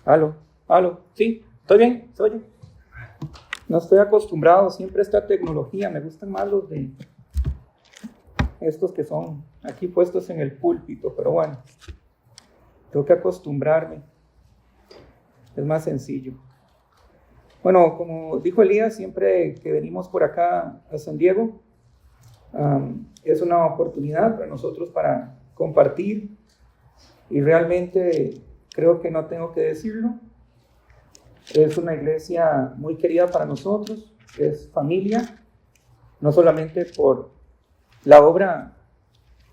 Aló, aló, sí, ¿estoy bien? ¿Se oye? No estoy acostumbrado siempre a esta tecnología, me gustan más los de estos que son aquí puestos en el púlpito, pero bueno, tengo que acostumbrarme, es más sencillo. Bueno, como dijo Elías, siempre que venimos por acá a San Diego, es una oportunidad para nosotros para compartir y realmente creo que no tengo que decirlo. Es una iglesia muy querida para nosotros, es familia, no solamente por la obra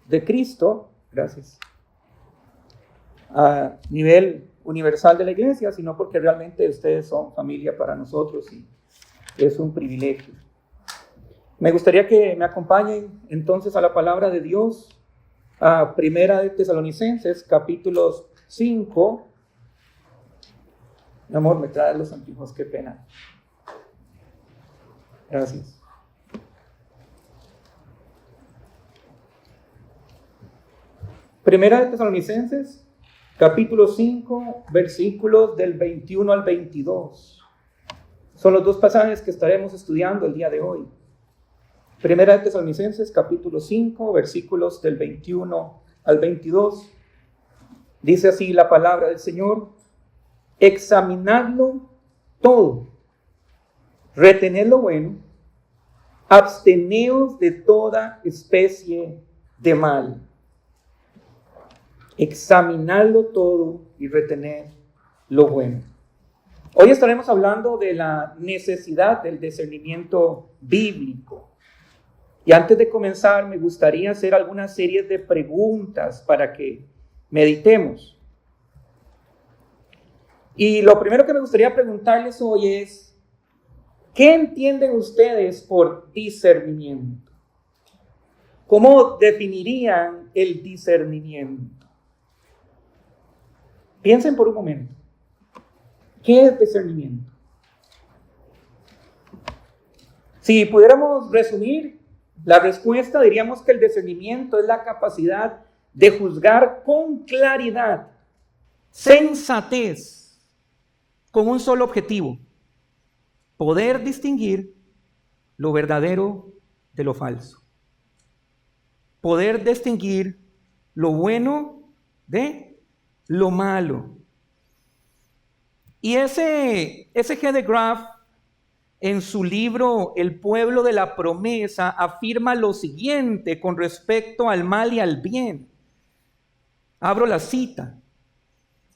de Cristo, gracias, a nivel universal de la iglesia, sino porque realmente ustedes son familia para nosotros y es un privilegio. Me gustaría que me acompañen entonces a la palabra de Dios, a Primera de Tesalonicenses, capítulo 5. Mi amor, me trae los anteojos, qué pena. Gracias. Primera de Tesalonicenses, capítulo 5, versículos del 21 al 22. Son los dos pasajes que estaremos estudiando el día de hoy. Primera de Tesalonicenses, capítulo 5, versículos del 21 al 22. Dice así la palabra del Señor: examinadlo todo, retened lo bueno, absteneos de toda especie de mal. Examinadlo todo y retened lo bueno. Hoy estaremos hablando de la necesidad del discernimiento bíblico. Y antes de comenzar, me gustaría hacer algunas series de preguntas para que meditemos. Y lo primero que me gustaría preguntarles hoy es: ¿qué entienden ustedes por discernimiento? ¿Cómo definirían el discernimiento? Piensen por un momento. ¿Qué es discernimiento? Si pudiéramos resumir la respuesta, diríamos que el discernimiento es la capacidad de juzgar con claridad, sensatez, con un solo objetivo: poder distinguir lo verdadero de lo falso. Poder distinguir lo bueno de lo malo. Y ese G. de Graaf, en su libro El pueblo de la promesa, afirma lo siguiente con respecto al mal y al bien. Abro la cita: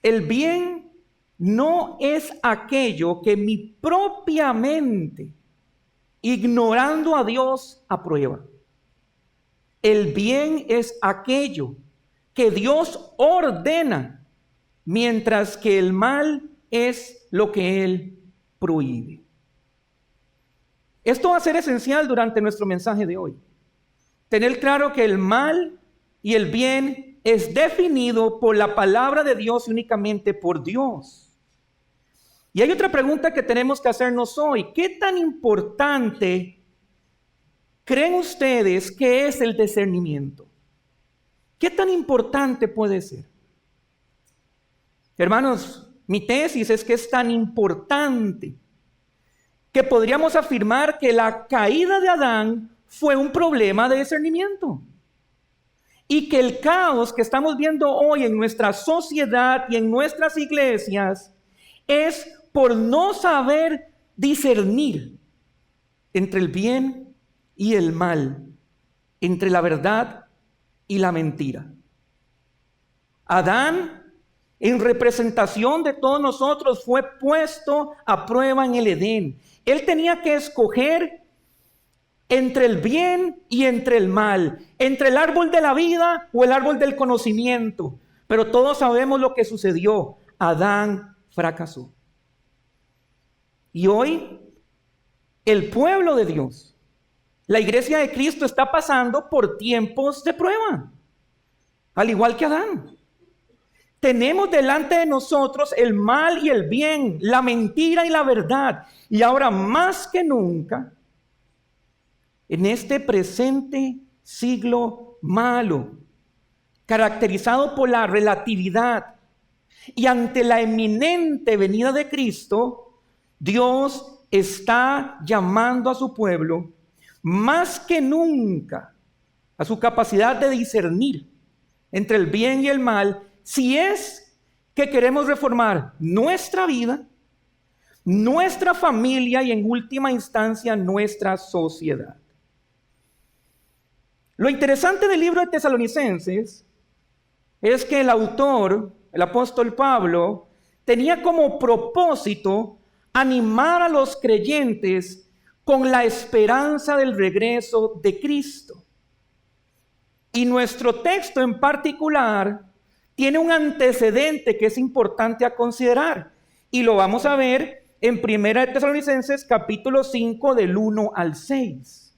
el bien no es aquello que mi propia mente, ignorando a Dios, aprueba. El bien es aquello que Dios ordena, mientras que el mal es lo que Él prohíbe. Esto va a ser esencial durante nuestro mensaje de hoy. Tener claro que el mal y el bien es definido por la palabra de Dios y únicamente por Dios. Y hay otra pregunta que tenemos que hacernos hoy: ¿qué tan importante creen ustedes que es el discernimiento? ¿Qué tan importante puede ser? Hermanos, mi tesis es que es tan importante que podríamos afirmar que la caída de Adán fue un problema de discernimiento. Y que el caos que estamos viendo hoy en nuestra sociedad y en nuestras iglesias es por no saber discernir entre el bien y el mal, entre la verdad y la mentira. Adán, en representación de todos nosotros, fue puesto a prueba en el Edén. Él tenía que escoger entre el bien y entre el mal, entre el árbol de la vida o el árbol del conocimiento. Pero todos sabemos lo que sucedió: Adán fracasó. Y hoy, el pueblo de Dios, la iglesia de Cristo, está pasando por tiempos de prueba, al igual que Adán. Tenemos delante de nosotros el mal y el bien, la mentira y la verdad. Y ahora más que nunca, en este presente siglo malo, caracterizado por la relatividad, Y ante la eminente venida de Cristo, Dios está llamando a su pueblo más que nunca a su capacidad de discernir entre el bien y el mal, si es que queremos reformar nuestra vida, nuestra familia y en última instancia nuestra sociedad. Lo interesante del libro de Tesalonicenses es que el autor, el apóstol Pablo, tenía como propósito animar a los creyentes con la esperanza del regreso de Cristo. Y nuestro texto en particular tiene un antecedente que es importante a considerar. Y lo vamos a ver en 1 Tesalonicenses capítulo 5 del 1 al 6.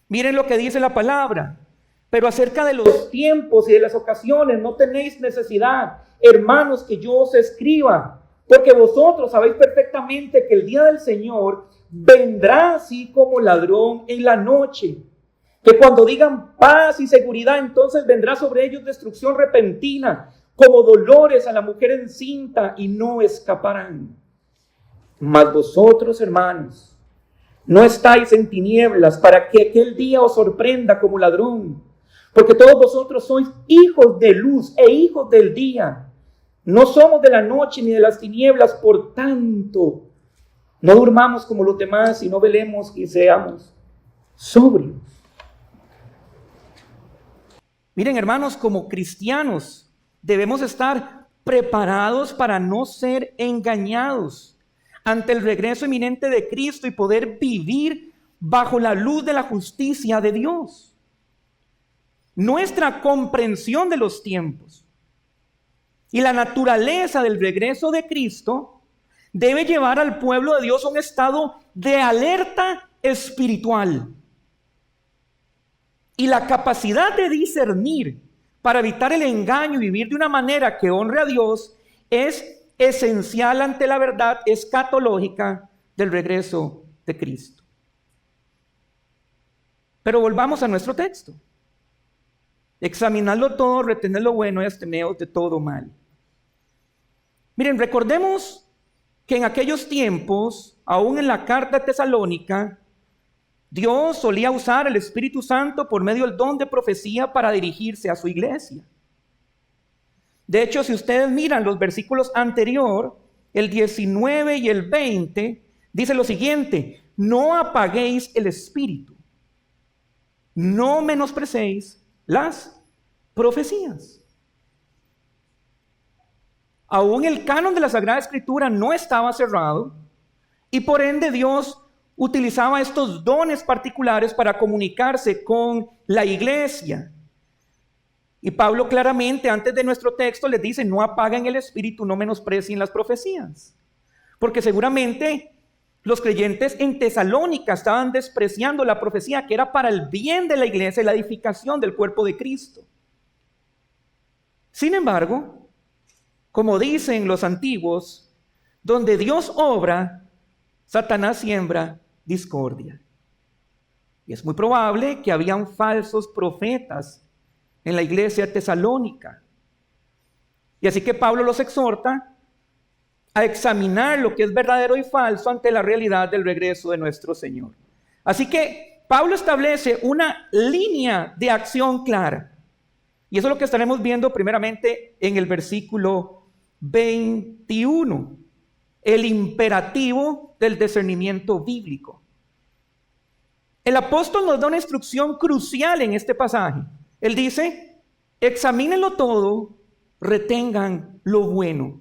Miren lo que dice la palabra. Pero acerca de los tiempos y de las ocasiones no tenéis necesidad, hermanos, que yo os escriba, porque vosotros sabéis perfectamente que el día del Señor vendrá así como ladrón en la noche. Que cuando digan paz y seguridad, entonces vendrá sobre ellos destrucción repentina, como dolores a la mujer encinta, y no escaparán. Mas vosotros, hermanos, no estáis en tinieblas para que aquel día os sorprenda como ladrón, porque todos vosotros sois hijos de luz e hijos del día. No somos de la noche ni de las tinieblas, por tanto, no durmamos como los demás, sino velemos y seamos sobrios. Miren, hermanos, como cristianos debemos estar preparados para no ser engañados ante el regreso inminente de Cristo y poder vivir bajo la luz de la justicia de Dios. Nuestra comprensión de los tiempos y la naturaleza del regreso de Cristo debe llevar al pueblo de Dios a un estado de alerta espiritual. Y la capacidad de discernir para evitar el engaño y vivir de una manera que honre a Dios es esencial ante la verdad escatológica del regreso de Cristo. Pero volvamos a nuestro texto. Examinadlo todo, retened lo bueno y absteneos de todo mal. Miren, recordemos que en aquellos tiempos, aún en la carta tesalónica, Dios solía usar el Espíritu Santo por medio del don de profecía para dirigirse a su iglesia. De hecho, si ustedes miran los versículos anteriores, el 19 y el 20, dice lo siguiente: no apaguéis el Espíritu, no menosprecéis las profecías. Aún el canon de la Sagrada Escritura no estaba cerrado y por ende Dios utilizaba estos dones particulares para comunicarse con la iglesia. Y Pablo claramente antes de nuestro texto les dice: no apaguen el espíritu, no menosprecien las profecías. Porque seguramente los creyentes en Tesalónica estaban despreciando la profecía que era para el bien de la iglesia y la edificación del cuerpo de Cristo. Sin embargo, como dicen los antiguos, donde Dios obra, Satanás siembra discordia. Y es muy probable que habían falsos profetas en la iglesia tesalónica. Y así que Pablo los exhorta a examinar lo que es verdadero y falso ante la realidad del regreso de nuestro Señor. Así que Pablo establece una línea de acción clara. Y eso es lo que estaremos viendo primeramente en el versículo 21. El imperativo del discernimiento bíblico. El apóstol nos da una instrucción crucial en este pasaje. Él dice: examínenlo todo, retengan lo bueno.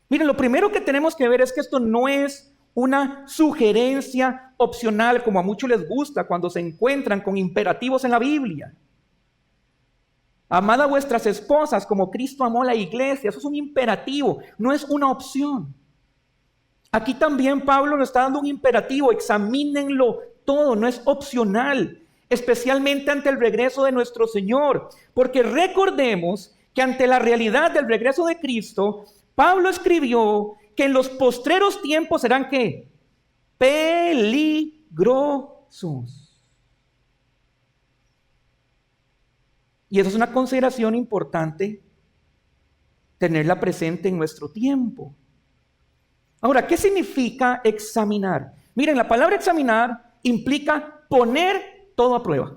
Miren, lo primero que tenemos que ver es que esto no es una sugerencia opcional como a muchos les gusta cuando se encuentran con imperativos en la Biblia. Amad a vuestras esposas como Cristo amó a la iglesia. Eso es un imperativo, no es una opción. Aquí también Pablo nos está dando un imperativo: examínenlo todo, no es opcional, especialmente ante el regreso de nuestro Señor, porque recordemos que ante la realidad del regreso de Cristo, Pablo escribió que en los postreros tiempos serán ¿qué? Peligrosos. Y eso es una consideración importante tenerla presente en nuestro tiempo. Ahora, ¿qué significa examinar? Miren, la palabra examinar implica poner todo a prueba.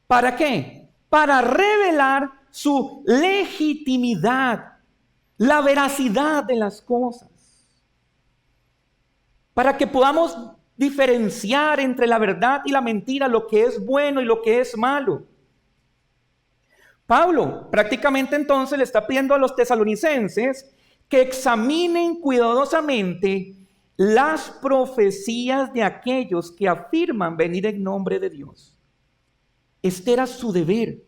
¿Para qué? Para revelar su legitimidad, la veracidad de las cosas. Para que podamos diferenciar entre la verdad y la mentira, lo que es bueno y lo que es malo. Pablo prácticamente entonces le está pidiendo a los tesalonicenses que examinen cuidadosamente las profecías de aquellos que afirman venir en nombre de Dios. Este era su deber.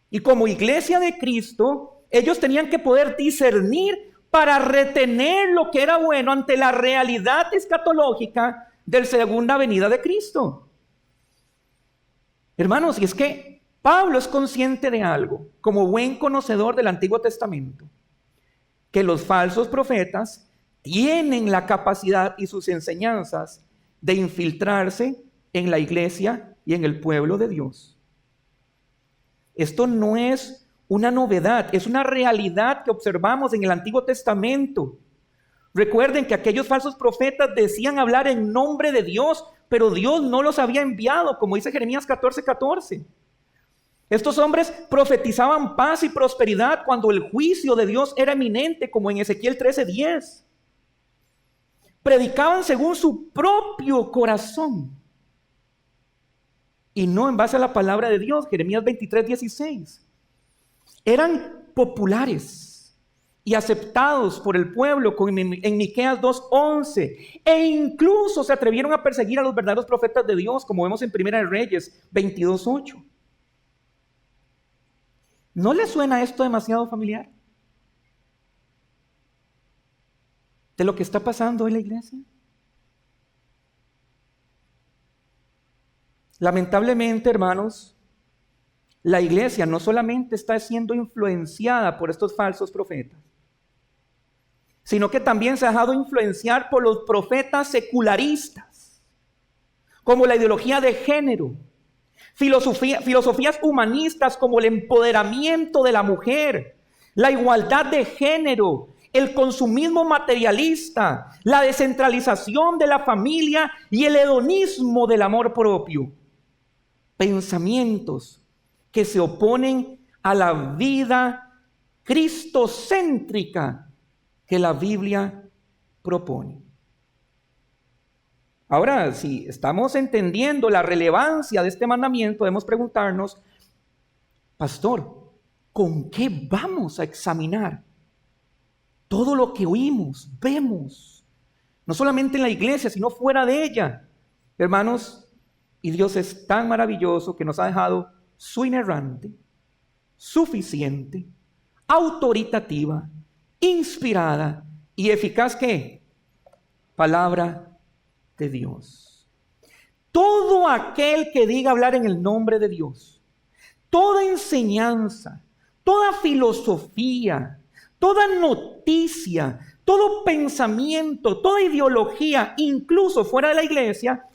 Y como iglesia de Cristo, ellos tenían que poder discernir para retener lo que era bueno ante la realidad escatológica de la segunda venida de Cristo. Hermanos, y es que Pablo es consciente de algo, como buen conocedor del Antiguo Testamento, que los falsos profetas tienen la capacidad y sus enseñanzas de infiltrarse en la iglesia y en el pueblo de Dios. Esto no es una novedad, es una realidad que observamos en el Antiguo Testamento. Recuerden que aquellos falsos profetas decían hablar en nombre de Dios, pero Dios no los había enviado, como dice Jeremías 14:14. Estos hombres profetizaban paz y prosperidad cuando el juicio de Dios era eminente, como en Ezequiel 13:10. Predicaban según su propio corazón y no en base a la palabra de Dios, Jeremías 23:16. Eran populares y aceptados por el pueblo en Miqueas 2:11, e incluso se atrevieron a perseguir a los verdaderos profetas de Dios, como vemos en Primera de Reyes 22:8. ¿No le suena esto demasiado familiar? ¿De lo que está pasando en la iglesia? Lamentablemente, hermanos, la iglesia no solamente está siendo influenciada por estos falsos profetas, sino que también se ha dejado influenciar por los profetas secularistas, como la ideología de género, filosofías humanistas como el empoderamiento de la mujer, la igualdad de género, el consumismo materialista, la descentralización de la familia y el hedonismo del amor propio. Pensamientos que se oponen a la vida cristocéntrica que la Biblia propone. Ahora, si estamos entendiendo la relevancia de este mandamiento, debemos preguntarnos, pastor, ¿con qué vamos a examinar todo lo que oímos, vemos? No solamente en la iglesia, sino fuera de ella. Hermanos, y Dios es tan maravilloso que nos ha dejado su inerrante, suficiente, autoritativa, inspirada y eficaz ¿qué? Palabra de Dios. Todo aquel que diga hablar en el nombre de Dios, toda enseñanza, toda filosofía, toda noticia, todo pensamiento, toda ideología, incluso fuera de la iglesia,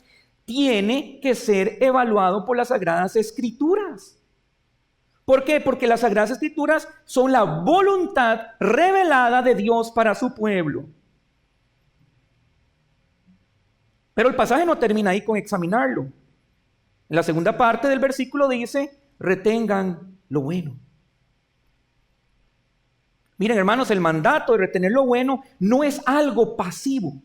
tiene que ser evaluado por las Sagradas Escrituras. ¿Por qué? Porque las Sagradas Escrituras son la voluntad revelada de Dios para su pueblo. Pero el pasaje no termina ahí con examinarlo. En la segunda parte del versículo dice, retengan lo bueno. Miren, hermanos, el mandato de retener lo bueno no es algo pasivo.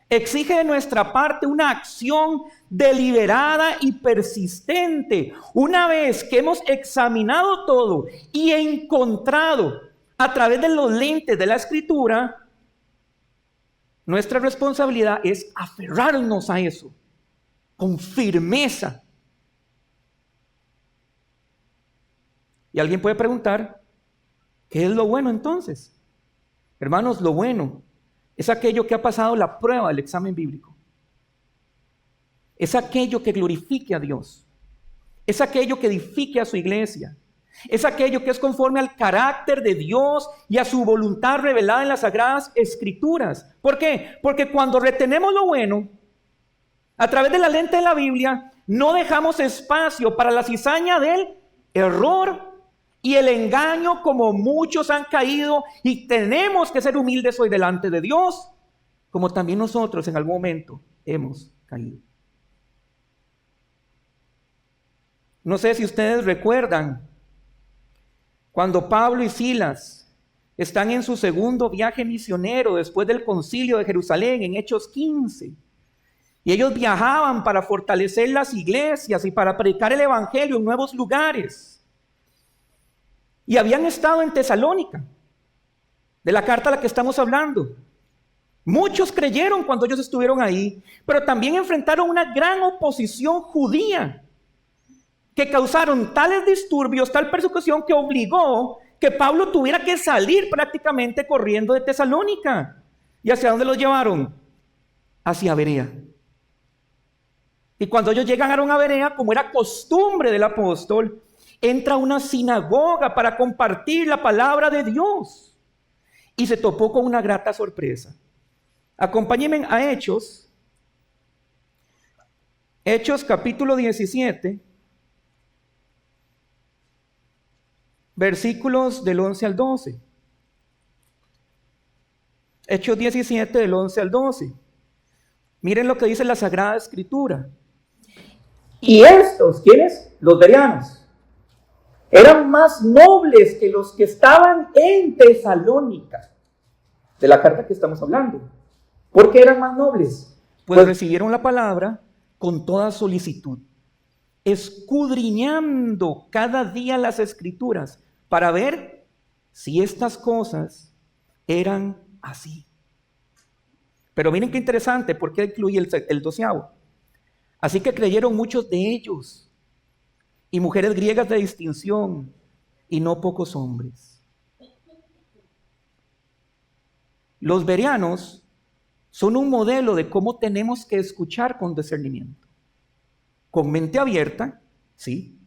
Exige de nuestra parte una acción deliberada y persistente. Una vez que hemos examinado todo y encontrado a través de los lentes de la Escritura, nuestra responsabilidad es aferrarnos a eso con firmeza. Y alguien puede preguntar, ¿qué es lo bueno entonces? Hermanos, lo bueno es aquello que ha pasado la prueba del examen bíblico. Es aquello que glorifique a Dios. Es aquello que edifique a su iglesia. Es aquello que es conforme al carácter de Dios y a su voluntad revelada en las Sagradas Escrituras. ¿Por qué? Porque cuando retenemos lo bueno, a través de la lente de la Biblia, no dejamos espacio para la cizaña del error, y el engaño, como muchos han caído, y tenemos que ser humildes hoy delante de Dios, como también nosotros en algún momento hemos caído. No sé si ustedes recuerdan cuando Pablo y Silas están en su segundo viaje misionero después del concilio de Jerusalén en Hechos 15. Y ellos viajaban para fortalecer las iglesias y para predicar el evangelio en nuevos lugares. Y habían estado en Tesalónica, de la carta a la que estamos hablando. Muchos creyeron cuando ellos estuvieron ahí, pero también enfrentaron una gran oposición judía, que causaron tales disturbios, tal persecución, que obligó que Pablo tuviera que salir prácticamente corriendo de Tesalónica. ¿Y hacia dónde los llevaron? Hacia Berea. Y cuando ellos llegaron a Berea, como era costumbre del apóstol, entra a una sinagoga para compartir la palabra de Dios. Y se topó con una grata sorpresa. Acompáñenme a Hechos. Hechos capítulo 17. Versículos del 11 al 12. Hechos 17 del 11 al 12. Miren lo que dice la Sagrada Escritura. Y estos, ¿quiénes? Los bereanos, eran más nobles que los que estaban en Tesalónica, de la carta que estamos hablando. ¿Por qué eran más nobles? Pues recibieron la palabra con toda solicitud, escudriñando cada día las Escrituras para ver si estas cosas eran así. Pero miren qué interesante, ¿por qué incluye el 12avo? Así que creyeron muchos de ellos, y mujeres griegas de distinción, y no pocos hombres. Los bereanos son un modelo de cómo tenemos que escuchar con discernimiento. Con mente abierta, sí,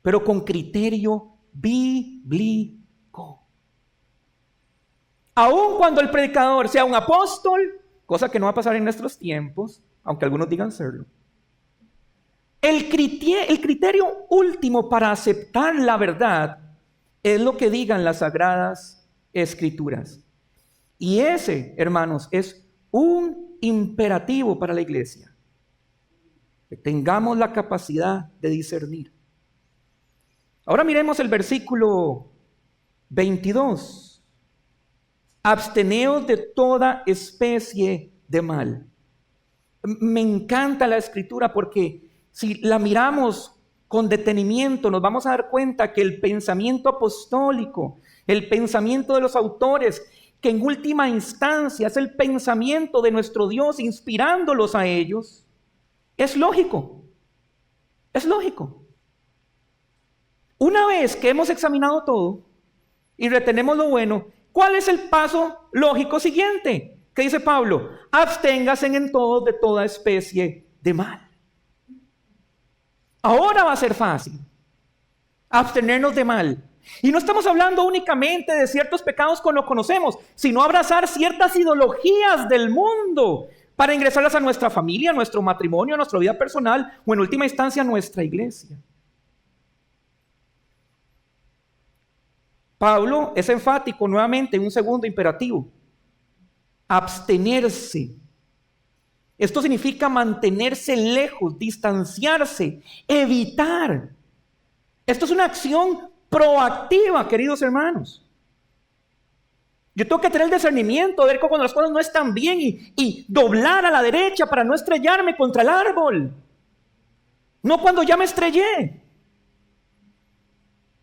pero con criterio bíblico. Aun cuando el predicador sea un apóstol, cosa que no va a pasar en nuestros tiempos, aunque algunos digan serlo, el criterio último para aceptar la verdad es lo que digan las Sagradas Escrituras. Y ese, hermanos, es un imperativo para la iglesia. Que tengamos la capacidad de discernir. Ahora miremos el versículo 22. Absteneos de toda especie de mal. Me encanta la Escritura porque si la miramos con detenimiento, nos vamos a dar cuenta que el pensamiento apostólico, el pensamiento de los autores, que en última instancia es el pensamiento de nuestro Dios inspirándolos a ellos, es lógico. Es lógico. Una vez que hemos examinado todo y retenemos lo bueno, ¿cuál es el paso lógico siguiente? ¿Qué dice Pablo? Absténganse en todo de toda especie de mal. Ahora va a ser fácil abstenernos de mal. Y no estamos hablando únicamente de ciertos pecados que no conocemos, sino abrazar ciertas ideologías del mundo para ingresarlas a nuestra familia, a nuestro matrimonio, a nuestra vida personal o en última instancia a nuestra iglesia. Pablo es enfático nuevamente en un segundo imperativo: abstenerse. Esto significa mantenerse lejos, distanciarse, evitar. Esto es una acción proactiva, queridos hermanos. Yo tengo que tener el discernimiento, ver cuando las cosas no están bien y doblar a la derecha para no estrellarme contra el árbol. No cuando ya me estrellé.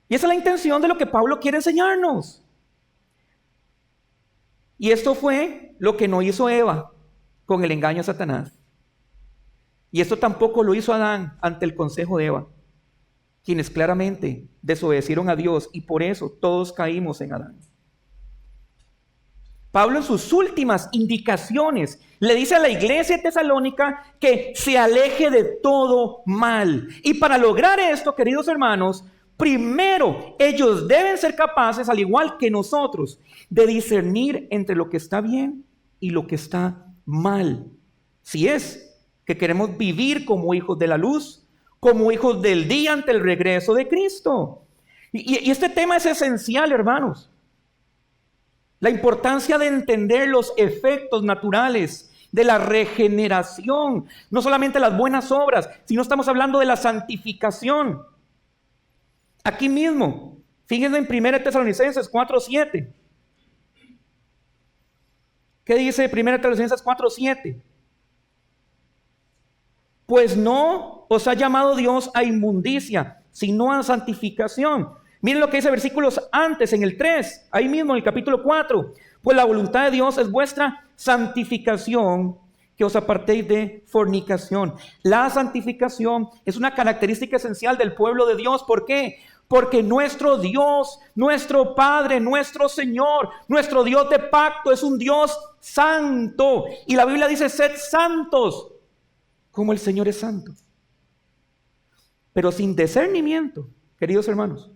Y esa es la intención de lo que Pablo quiere enseñarnos. Y esto fue lo que no hizo Eva con el engaño a Satanás. Y esto tampoco lo hizo Adán ante el consejo de Eva, quienes claramente desobedecieron a Dios y por eso todos caímos en Adán. Pablo en sus últimas indicaciones le dice a la iglesia de Tesalónica que se aleje de todo mal. Y para lograr esto, queridos hermanos, primero ellos deben ser capaces, al igual que nosotros, de discernir entre lo que está bien y lo que está mal. Si es que queremos vivir como hijos de la luz, como hijos del día ante el regreso de Cristo. Y este tema es esencial, hermanos. La importancia de entender los efectos naturales de la regeneración, no solamente las buenas obras, sino estamos hablando de la santificación. Aquí mismo, fíjense en 1 Tesalonicenses 4:7. ¿Qué dice 1 Tesalonicenses 4:7? Pues no os ha llamado Dios a inmundicia, sino a santificación. Miren lo que dice versículos antes, en el 3, ahí mismo en el capítulo 4. Pues la voluntad de Dios es vuestra santificación, que os apartéis de fornicación. La santificación es una característica esencial del pueblo de Dios. ¿Por qué? Porque nuestro Dios, nuestro Padre, nuestro Señor, nuestro Dios de pacto es un Dios santo. Y la Biblia dice, sed santos, como el Señor es santo. Pero sin discernimiento, queridos hermanos,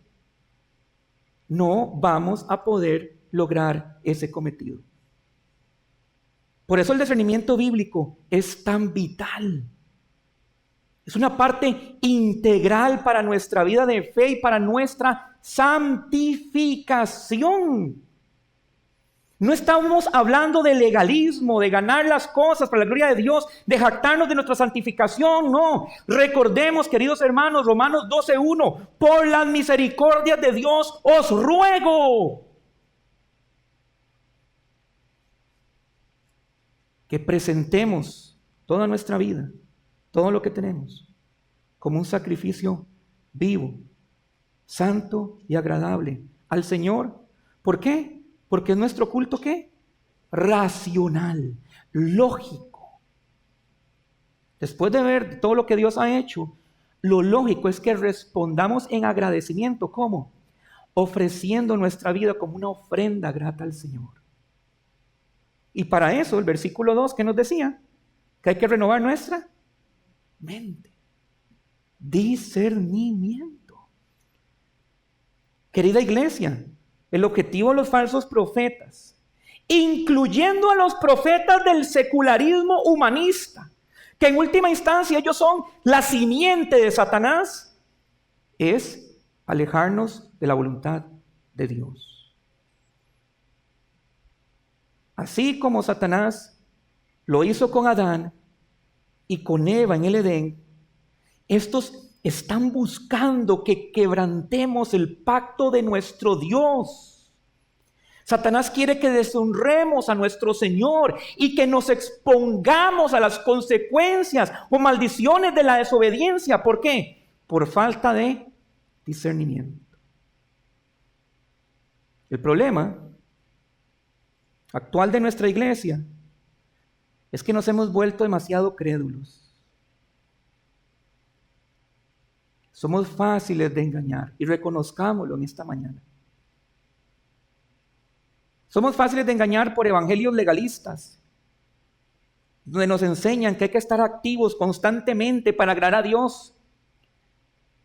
no vamos a poder lograr ese cometido. Por eso el discernimiento bíblico es tan vital. Es una parte integral para nuestra vida de fe y para nuestra santificación. No estamos hablando de legalismo, de ganar las cosas para la gloria de Dios, de jactarnos de nuestra santificación, no. Recordemos, queridos hermanos, Romanos 12:1, por las misericordias de Dios os ruego que presentemos toda nuestra vida, todo lo que tenemos, como un sacrificio vivo, santo y agradable al Señor. ¿Por qué? Porque es nuestro culto, ¿qué? Racional, lógico. Después de ver todo lo que Dios ha hecho, lo lógico es que respondamos en agradecimiento. ¿Cómo? Ofreciendo nuestra vida como una ofrenda grata al Señor. Y para eso, el versículo 2, ¿qué nos decía? Que hay que renovar nuestra mente. Discernimiento. Querida iglesia, el objetivo de los falsos profetas, incluyendo a los profetas del secularismo humanista, que en última instancia ellos son la simiente de Satanás, es alejarnos de la voluntad de Dios. Así como Satanás lo hizo con Adán y con Eva en el Edén, estos están buscando que quebrantemos el pacto de nuestro Dios. Satanás quiere que deshonremos a nuestro Señor y que nos expongamos a las consecuencias o maldiciones de la desobediencia. ¿Por qué? Por falta de discernimiento. El problema actual de nuestra iglesia es que nos hemos vuelto demasiado crédulos. Somos fáciles de engañar y reconozcámoslo en esta mañana. Somos fáciles de engañar por evangelios legalistas, donde nos enseñan que hay que estar activos constantemente para agradar a Dios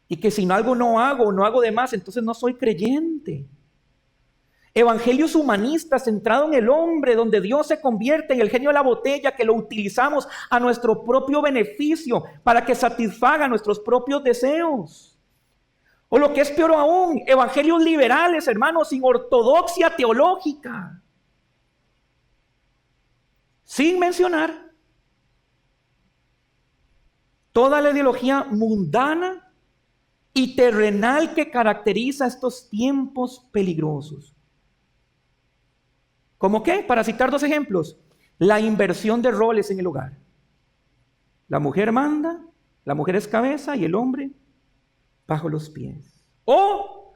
y que si no algo no hago de más, entonces no soy creyente. Evangelios humanistas centrados en el hombre, donde Dios se convierte en el genio de la botella, que lo utilizamos a nuestro propio beneficio para que satisfaga nuestros propios deseos. O lo que es peor aún, evangelios liberales, hermanos, sin ortodoxia teológica. Sin mencionar toda la ideología mundana y terrenal que caracteriza estos tiempos peligrosos. ¿Cómo qué? Para citar dos ejemplos. La inversión de roles en el hogar. La mujer manda, la mujer es cabeza y el hombre bajo los pies. O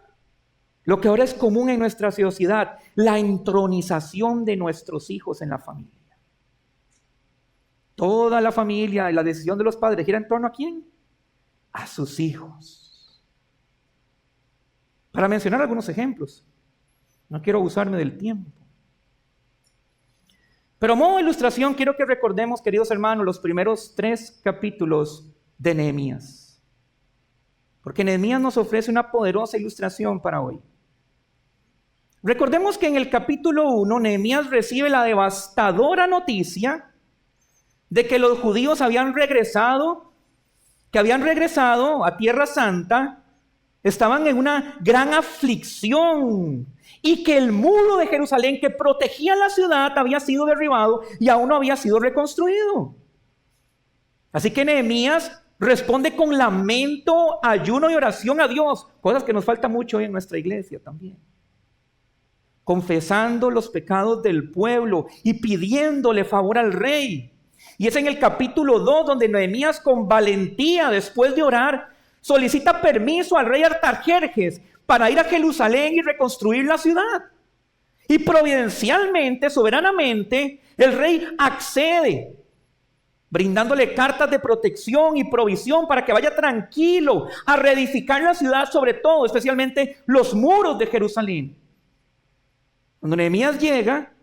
lo que ahora es común en nuestra sociedad, la entronización de nuestros hijos en la familia. Toda la familia y la decisión de los padres gira en torno ¿a quién? A sus hijos. Para mencionar algunos ejemplos. No quiero abusarme del tiempo. Pero a modo de ilustración quiero que recordemos, queridos hermanos, los primeros 3 capítulos de Nehemías. Porque Nehemías nos ofrece una poderosa ilustración para hoy. Recordemos que en el capítulo 1, Nehemías recibe la devastadora noticia de que los judíos habían regresado a Tierra Santa estaban en una gran aflicción y que el muro de Jerusalén que protegía la ciudad había sido derribado y aún no había sido reconstruido. Así que Nehemías responde con lamento, ayuno y oración a Dios, cosas que nos falta mucho hoy en nuestra iglesia también. Confesando los pecados del pueblo y pidiéndole favor al rey. Y es en el capítulo 2 donde Nehemías con valentía, después de orar, solicita permiso al rey Artajerjes para ir a Jerusalén y reconstruir la ciudad. Y providencialmente, soberanamente, el rey accede, brindándole cartas de protección y provisión para que vaya tranquilo a reedificar la ciudad, sobre todo, especialmente los muros de Jerusalén. Cuando Nehemías llega,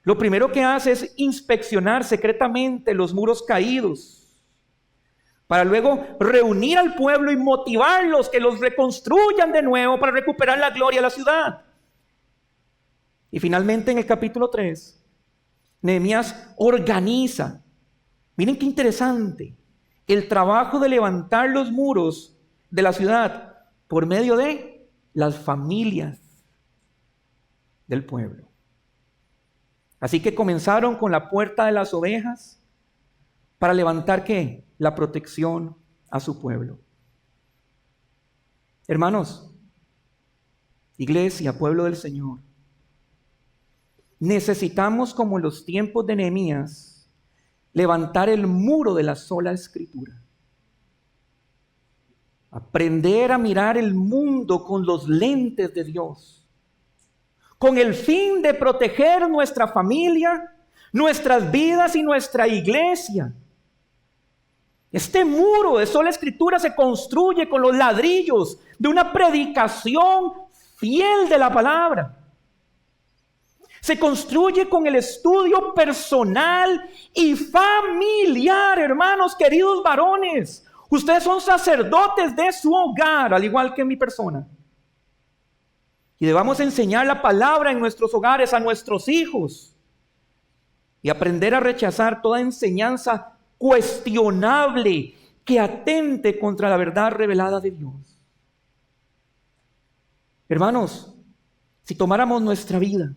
lo primero que hace es inspeccionar secretamente los muros caídos, para luego reunir al pueblo y motivarlos que los reconstruyan de nuevo para recuperar la gloria de la ciudad. Y finalmente en el capítulo 3, Nehemías organiza, miren qué interesante, el trabajo de levantar los muros de la ciudad por medio de las familias del pueblo. Así que comenzaron con la puerta de las ovejas para levantar ¿qué? La protección a su pueblo. Hermanos, iglesia, pueblo del Señor, necesitamos, como en los tiempos de Nehemías, levantar el muro de la sola escritura. Aprender a mirar el mundo con los lentes de Dios, con el fin de proteger nuestra familia, nuestras vidas y nuestra iglesia. Este muro de sola escritura se construye con los ladrillos de una predicación fiel de la palabra. Se construye con el estudio personal y familiar, hermanos, queridos varones. Ustedes son sacerdotes de su hogar, al igual que mi persona. Y debamos enseñar la palabra en nuestros hogares a nuestros hijos y aprender a rechazar toda enseñanza cuestionable que atente contra la verdad revelada de Dios. Hermanos, si tomáramos nuestra vida,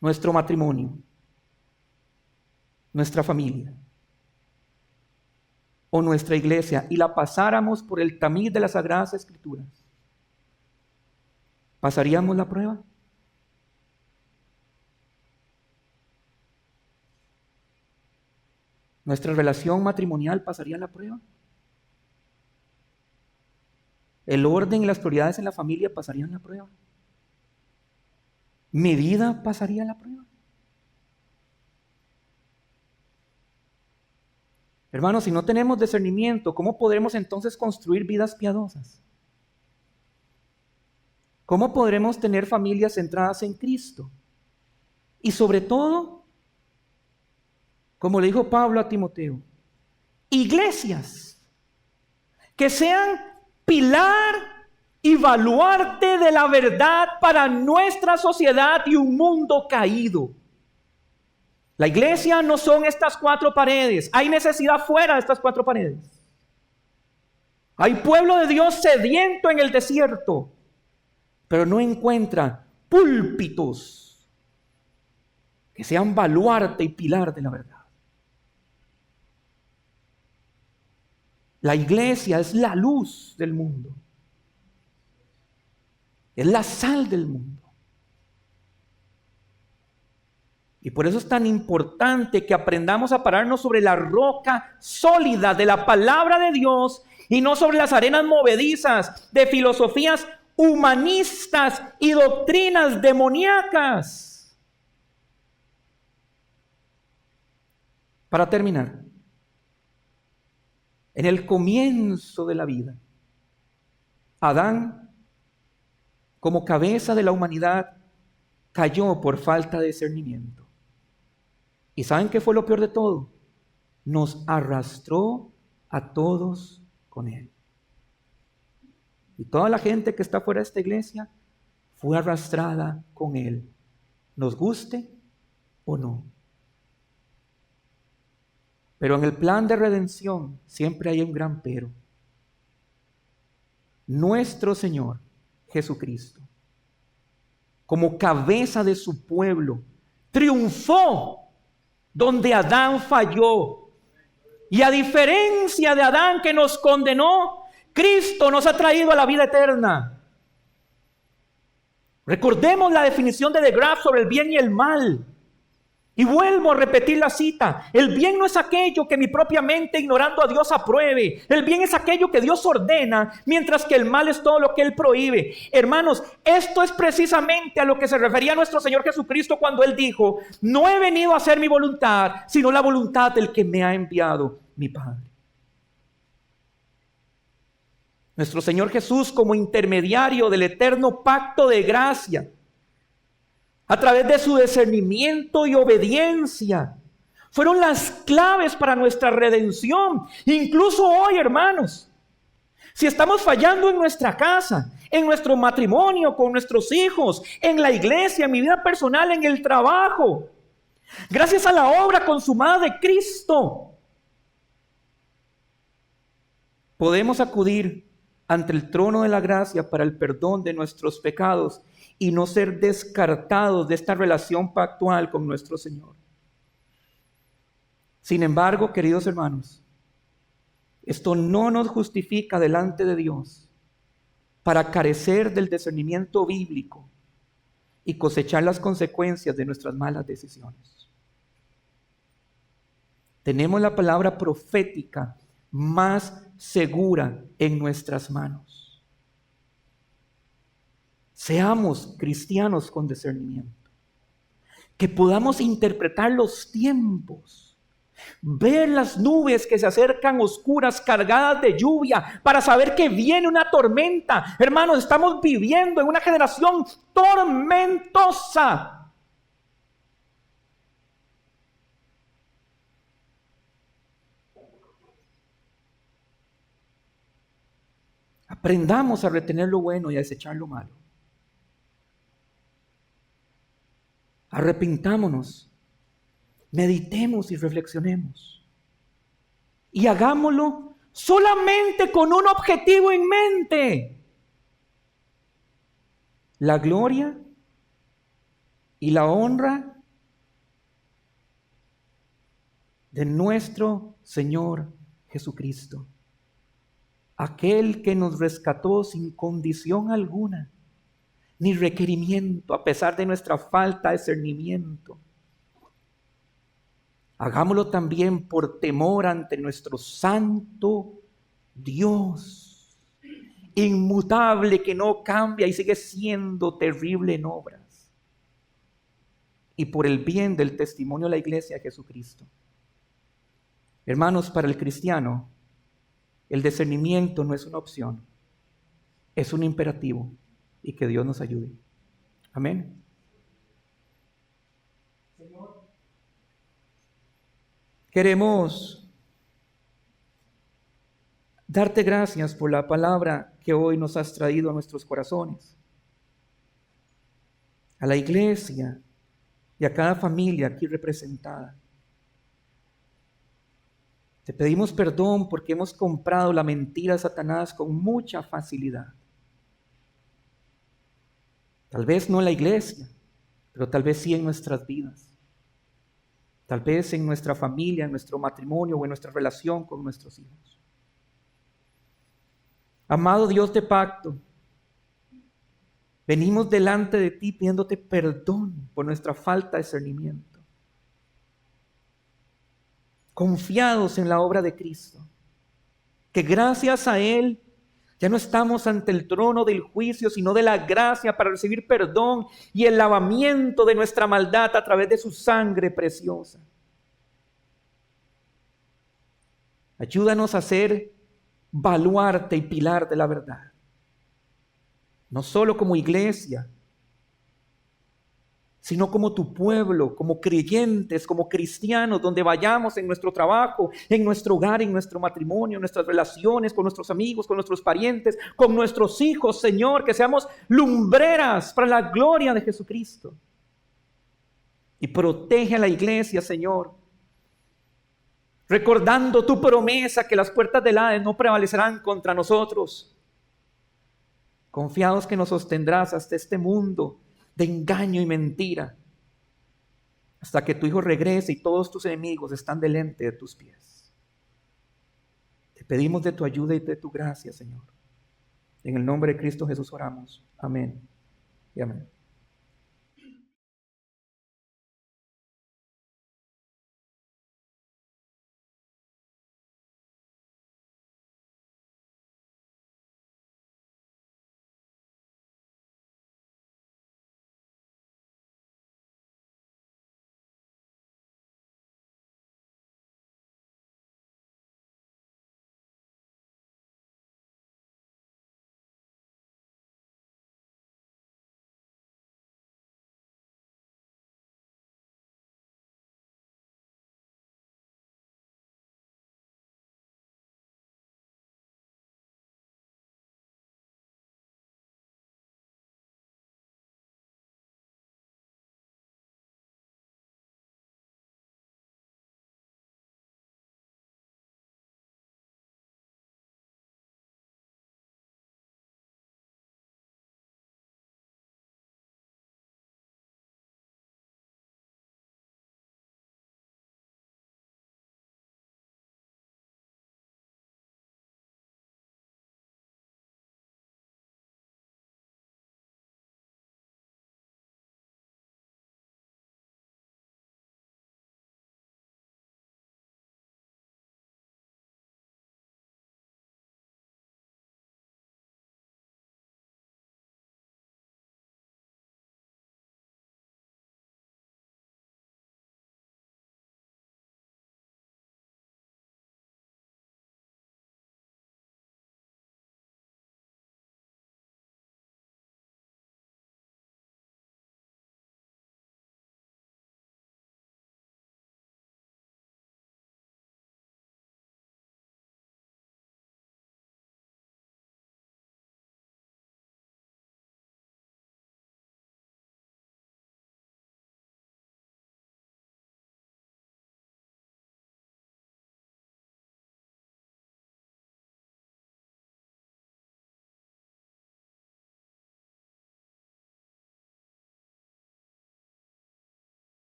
nuestro matrimonio, nuestra familia o nuestra iglesia y la pasáramos por el tamiz de las Sagradas Escrituras, ¿pasaríamos la prueba? ¿Nuestra relación matrimonial pasaría la prueba? ¿El orden y las prioridades en la familia pasarían la prueba? ¿Mi vida pasaría la prueba? Hermanos, si no tenemos discernimiento, ¿cómo podremos entonces construir vidas piadosas? ¿Cómo podremos tener familias centradas en Cristo? Y sobre todo, como le dijo Pablo a Timoteo, iglesias que sean pilar y baluarte de la verdad para nuestra sociedad y un mundo caído. La iglesia no son estas 4 paredes. Hay necesidad fuera de estas 4 paredes. Hay pueblo de Dios sediento en el desierto, pero no encuentra púlpitos que sean baluarte y pilar de la verdad. La iglesia es la luz del mundo. Es la sal del mundo. Y por eso es tan importante que aprendamos a pararnos sobre la roca sólida de la palabra de Dios y no sobre las arenas movedizas de filosofías humanistas y doctrinas demoníacas. Para terminar, en el comienzo de la vida, Adán, como cabeza de la humanidad, cayó por falta de discernimiento. ¿Y saben qué fue lo peor de todo? Nos arrastró a todos con él. Y toda la gente que está fuera de esta iglesia fue arrastrada con él, nos guste o no. Pero en el plan de redención siempre hay un gran pero. nuestro Señor Jesucristo, como cabeza de su pueblo, triunfó donde Adán falló. Y a diferencia de Adán que nos condenó, Cristo nos ha traído a la vida eterna. Recordemos la definición de de Graaf sobre el bien y el mal. Y vuelvo a repetir la cita. El bien no es aquello que mi propia mente, ignorando a Dios, apruebe. El bien es aquello que Dios ordena, mientras que el mal es todo lo que Él prohíbe. Hermanos, esto es precisamente a lo que se refería nuestro Señor Jesucristo cuando Él dijo: no he venido a hacer mi voluntad, sino la voluntad del que me ha enviado, mi Padre. Nuestro Señor Jesús, como intermediario del eterno pacto de gracia, a través de su discernimiento y obediencia, fueron las claves para nuestra redención. Incluso hoy, hermanos, si estamos fallando en nuestra casa, en nuestro matrimonio, con nuestros hijos, en la iglesia, en mi vida personal, en el trabajo, gracias a la obra consumada de Cristo, podemos acudir ante el trono de la gracia para el perdón de nuestros pecados y no ser descartados de esta relación pactual con nuestro Señor. Sin embargo, queridos hermanos, esto no nos justifica delante de Dios para carecer del discernimiento bíblico y cosechar las consecuencias de nuestras malas decisiones. Tenemos la palabra profética más segura en nuestras manos. Seamos cristianos con discernimiento, que podamos interpretar los tiempos, ver las nubes que se acercan oscuras, cargadas de lluvia, para saber que viene una tormenta. Hermanos, estamos viviendo en una generación tormentosa. Aprendamos a retener lo bueno y a desechar lo malo. Arrepintámonos, meditemos y reflexionemos. Y hagámoslo solamente con un objetivo en mente: la gloria y la honra de nuestro Señor Jesucristo, aquel que nos rescató sin condición alguna, ni requerimiento, a pesar de nuestra falta de discernimiento. Hagámoslo también por temor ante nuestro santo Dios, inmutable, que no cambia y sigue siendo terrible en obras, y por el bien del testimonio de la iglesia de Jesucristo. Hermanos, para el cristiano, el discernimiento no es una opción, es un imperativo, y que Dios nos ayude. Amén. Señor, queremos darte gracias por la palabra que hoy nos has traído a nuestros corazones, a la iglesia y a cada familia aquí representada. Te pedimos perdón porque hemos comprado la mentira de Satanás con mucha facilidad. Tal vez no en la iglesia, pero tal vez sí en nuestras vidas. Tal vez en nuestra familia, en nuestro matrimonio o en nuestra relación con nuestros hijos. Amado Dios de pacto, venimos delante de ti pidiéndote perdón por nuestra falta de discernimiento, confiados en la obra de Cristo, que gracias a Él ya no estamos ante el trono del juicio, sino de la gracia para recibir perdón y el lavamiento de nuestra maldad a través de su sangre preciosa. Ayúdanos a ser baluarte y pilar de la verdad, no solo como iglesia, sino como tu pueblo, como creyentes, como cristianos, donde vayamos en nuestro trabajo, en nuestro hogar, en nuestro matrimonio, en nuestras relaciones con nuestros amigos, con nuestros parientes, con nuestros hijos, Señor, que seamos lumbreras para la gloria de Jesucristo. Y protege a la iglesia, Señor, recordando tu promesa que las puertas del Hades no prevalecerán contra nosotros. confiados que nos sostendrás hasta este mundo de engaño y mentira, hasta que tu Hijo regrese y todos tus enemigos están delante de tus pies. Te pedimos de tu ayuda y de tu gracia, Señor. En el nombre de Cristo Jesús oramos. Amén y amén.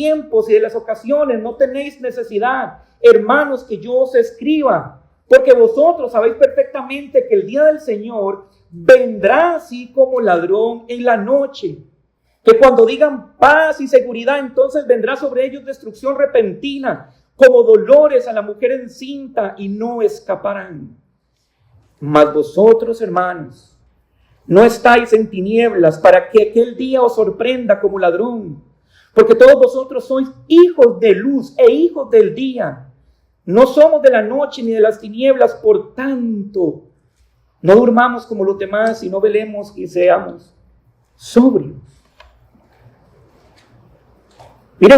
Tiempos y de las ocasiones no tenéis necesidad, hermanos, que yo os escriba, porque vosotros sabéis perfectamente que el día del Señor vendrá así como ladrón en la noche, que cuando digan paz y seguridad, entonces vendrá sobre ellos destrucción repentina, como dolores a la mujer encinta, y no escaparán. Mas vosotros, hermanos, no estáis en tinieblas para que aquel día os sorprenda como ladrón, porque todos vosotros sois hijos de luz e hijos del día. No somos de la noche ni de las tinieblas, por tanto, no durmamos como los demás, sino velemos y seamos sobrios.